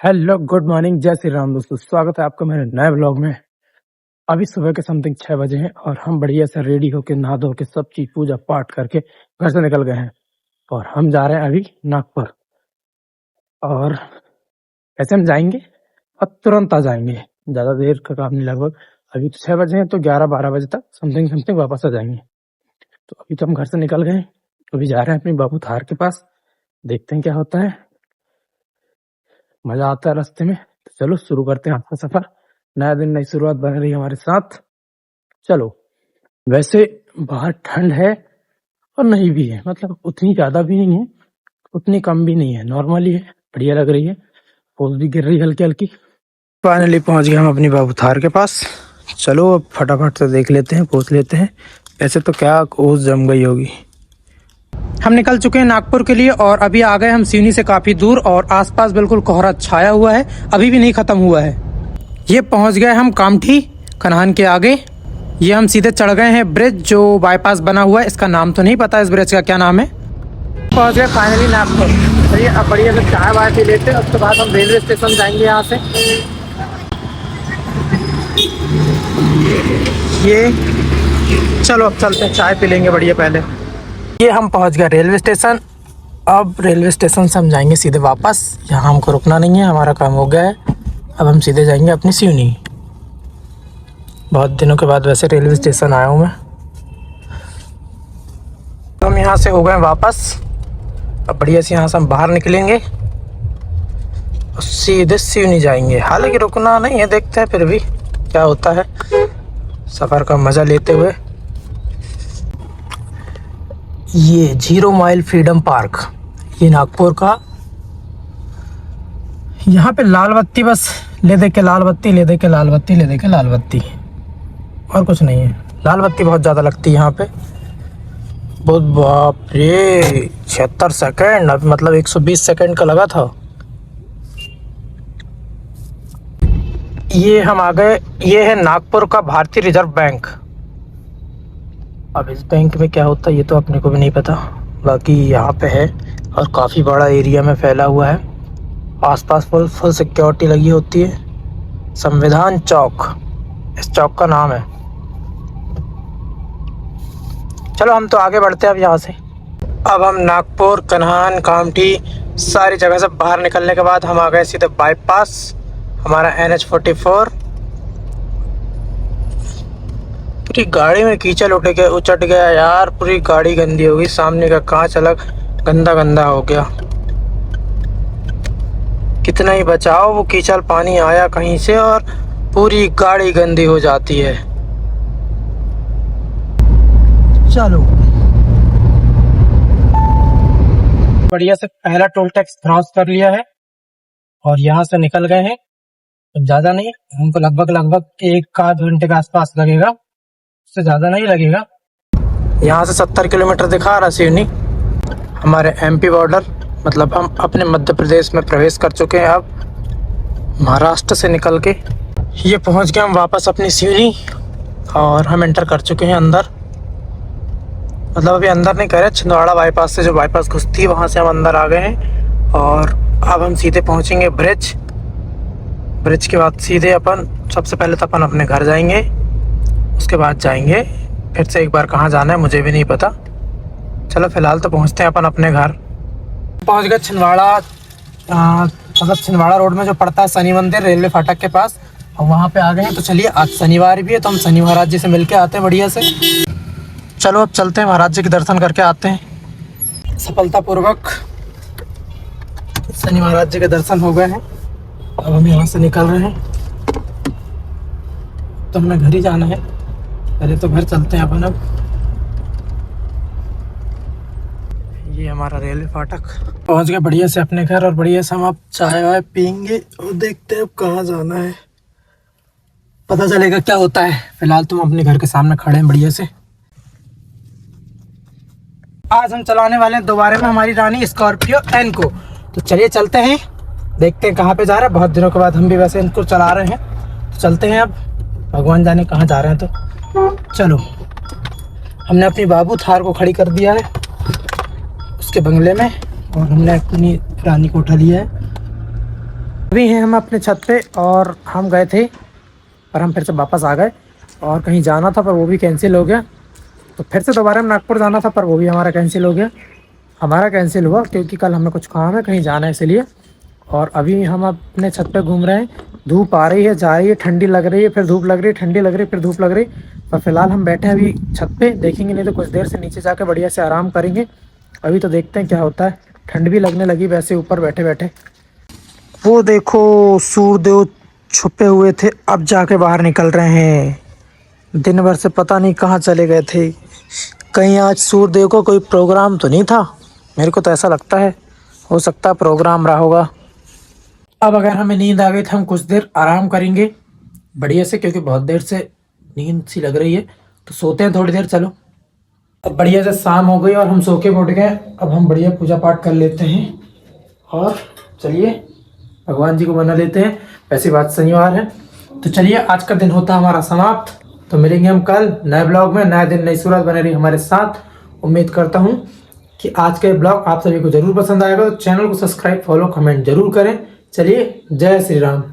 Hello, good morning, जय श्री राम दोस्तों। स्वागत है आपका मेरे नए ब्लॉग में। अभी सुबह के समथिंग 6 बजे हैं और हम बढ़िया से रेडी होके नहा धो के सब चीज पूजा पाठ करके घर से निकल गए हैं और हम जा रहे हैं अभी नागपुर। और ऐसे हम जाएंगे और तुरंत आ जाएंगे, ज्यादा देर का काम नहीं। लगभग अभी तो 6 बजे हैं तो 11-12 बजे तक समथिंग समथिंग वापस आ जाएंगे। तो अभी तो हम घर से निकल गए हैं, अभी जा रहे हैं अपनी बाबू थार के पास। देखते हैं क्या होता है, मजा आता है रास्ते में। तो चलो शुरू करते हैं आपका सफर। नया दिन, नई शुरुआत बन रही है हमारे साथ। चलो। वैसे बाहर ठंड है और नहीं भी है, मतलब उतनी ज्यादा भी नहीं है, उतनी कम भी नहीं है, नॉर्मली है, बढ़िया लग रही है। फूल भी गिर रही है हल्की हल्की। फाइनली पहुंच गए हम अपनी बाबू थार के पास। चलो अब फटाफट से देख लेते हैं, पूछ लेते हैं। ऐसे तो क्या ओस जम गई होगी। हम निकल चुके हैं नागपुर के लिए और अभी आ गए हम सिवनी से काफी दूर और आसपास बिल्कुल कोहरा छाया हुआ है, अभी भी नहीं खत्म हुआ है। ये पहुंच गए हम कामठी कन्हान के आगे। ये हम सीधे चढ़ गए हैं ब्रिज जो बाईपास बना हुआ है, इसका नाम तो नहीं पता इस ब्रिज का क्या नाम है। पहुंच गए फाइनली नागपुर। चलिए अब बढ़िया से चाय वाय पी लेते हैं, उसके बाद हम रेलवे स्टेशन जाएंगे यहाँ से। ये चलो अब चलते हैं, चाय पी लेंगे बढ़िया पहले। ये हम पहुंच गए रेलवे स्टेशन। अब रेलवे स्टेशन से हम जाएंगे सीधे वापस, यहाँ हमको रुकना नहीं है, हमारा काम हो गया है। अब हम सीधे जाएंगे अपनी सिवनी। बहुत दिनों के बाद वैसे रेलवे स्टेशन आया हूँ मैं। तो हम यहाँ से हो गए वापस। अब बढ़िया से यहाँ से हम बाहर निकलेंगे और सीधे सिवनी जाएंगे। हालांकि रुकना नहीं है, देखते हैं फिर भी क्या होता है, सफ़र का मज़ा लेते हुए। ये 0 माइल फ्रीडम पार्क, ये नागपुर का। यहाँ पे लाल बत्ती, बस ले दे के लाल बत्ती, ले दे के लाल बत्ती, ले दे के लाल बत्ती, और कुछ नहीं है। लाल बत्ती बहुत ज़्यादा लगती है यहाँ पे, बहुत। बाप रे, 76 सेकेंड, अब मतलब 120 सेकेंड का लगा था। ये हम आ गए, ये है नागपुर का भारतीय रिजर्व बैंक। अब इस बैंक में क्या होता है ये तो अपने को भी नहीं पता, बाकी यहाँ पे है और काफ़ी बड़ा एरिया में फैला हुआ है। आसपास फुल सिक्योरिटी लगी होती है। संविधान चौक इस चौक का नाम है। चलो हम तो आगे बढ़ते हैं अब यहाँ से। अब हम नागपुर, कन्हान, कामठी सारी जगह से बाहर निकलने के बाद हम आ गए सीधे बाईपास, हमारा NH-44। पूरी गाड़ी में कीचड़ उचट गया यार, पूरी गाड़ी गंदी हो गई। सामने का कांच अलग गंदा गंदा हो गया। कितना ही बचाओ, वो कीचड़ पानी आया कहीं से और पूरी गाड़ी गंदी हो जाती है। चलो बढ़िया से पहला टोल टैक्स क्रॉस कर लिया है और यहाँ से निकल गए हैं। तो ज़्यादा नहीं, हमको लगभग 1-8 घंटे के आसपास लगेगा, उससे ज़्यादा नहीं लगेगा। यहाँ से 70 किलोमीटर दिखा रहा सिवनी। हमारे MP बॉर्डर, मतलब हम अपने मध्य प्रदेश में प्रवेश कर चुके हैं। अब महाराष्ट्र से निकल के ये पहुँच गए हम वापस अपनी सिवनी और हम एंटर कर चुके हैं अंदर। मतलब अभी अंदर नहीं कर रहे, छिंदवाड़ा बाईपास से जो बाईपास घुसती है वहाँ से हम अंदर आ गए हैं। और अब हम सीधे पहुँचेंगे ब्रिज के बाद सीधे अपन, सबसे पहले तो अपन अपने घर जाएंगे, उसके बाद जाएंगे फिर से एक बार कहाँ जाना है मुझे भी नहीं पता। चलो फिलहाल तो पहुँचते हैं अपन अपने घर। पहुँच गए छिंदवाड़ा, मतलब छिंदवाड़ा रोड में जो पड़ता है शनि मंदिर, रेलवे फाटक के पास, और वहाँ पे आ गए हैं। तो चलिए आज शनिवार भी है तो हम शनि महाराज जी से मिल के आते हैं बढ़िया से। चलो अब चलते हैं, महाराज जी के दर्शन करके आते हैं। सफलतापूर्वक शनि महाराज जी के दर्शन हो गए हैं। अब हम यहाँ से निकल रहे हैं, तो हमें घर ही जाना है। पहले तो घर चलते हैं अपन। अब ये हमारा रेलवे फाटक, पहुँच गए बढ़िया से अपने घर और बढ़िया से हम अब चाय वाय पियेंगे और देखते हैं अब कहाँ जाना है, पता चलेगा क्या होता है। फिलहाल तुम अपने घर के सामने खड़े हैं बढ़िया से। आज हम चलाने वाले हैं दोबारा में हमारी रानी स्कॉर्पियो N को। तो चलिए चलते हैं, देखते हैं कहाँ पे जा रहा है। बहुत दिनों के बाद हम भी वैसे इनको चला रहे हैं, तो चलते हैं। अब भगवान जाने कहाँ जा रहे हैं। तो चलो, हमने अपनी बाबू थार को खड़ी कर दिया है उसके बंगले में और हमने अपनी रानी को उठा लिया है। अभी हैं हम अपने छत पे और हम गए थे पर हम फिर से वापस आ गए और कहीं जाना था पर वो भी कैंसिल हो गया। तो फिर से दोबारा हम नागपुर जाना था पर वो भी हमारा कैंसिल हो गया। हमारा कैंसिल हुआ क्योंकि कल हमें कुछ काम है, कहीं जाना है इसलिए। और अभी हम अपने छत पे घूम रहे हैं। धूप आ रही है, जा रही है, ठंडी लग रही है, फिर धूप लग रही है, ठंडी लग रही है, फिर धूप लग रही। पर फिलहाल हम बैठे हैं अभी छत पे, देखेंगे नहीं तो कुछ देर से नीचे जाकर बढ़िया से आराम करेंगे। अभी तो देखते हैं क्या होता है। ठंड भी लगने लगी वैसे ऊपर बैठे बैठे। वो देखो सूर्यदेव छुपे हुए थे, अब जाके बाहर निकल रहे हैं। दिन भर से पता नहीं कहाँ चले गए थे। कहीं आज सूर्यदेव का कोई प्रोग्राम तो नहीं था, मेरे को तो ऐसा लगता है। हो सकता है प्रोग्राम रहा होगा। अब अगर हमें नींद आ गई तो हम कुछ देर आराम करेंगे बढ़िया से, क्योंकि बहुत देर से नींद सी लग रही है। तो सोते हैं थोड़ी देर। चलो, अब बढ़िया से शाम हो गई और हम सो के उठ गए। अब हम बढ़िया पूजा पाठ कर लेते हैं और चलिए भगवान जी को मना लेते हैं। वैसी बात शनिवार है तो चलिए आज का दिन होता है हमारा समाप्त। तो मिलेंगे हम कल नए ब्लॉग में। नया दिन नई सूरत बने रही हमारे साथ। उम्मीद करता हूँ कि आज का ब्लॉग आप सभी को जरूर पसंद आएगा। तो चैनल को सब्सक्राइब, फॉलो, कमेंट जरूर करें। चलिए, जय श्री राम।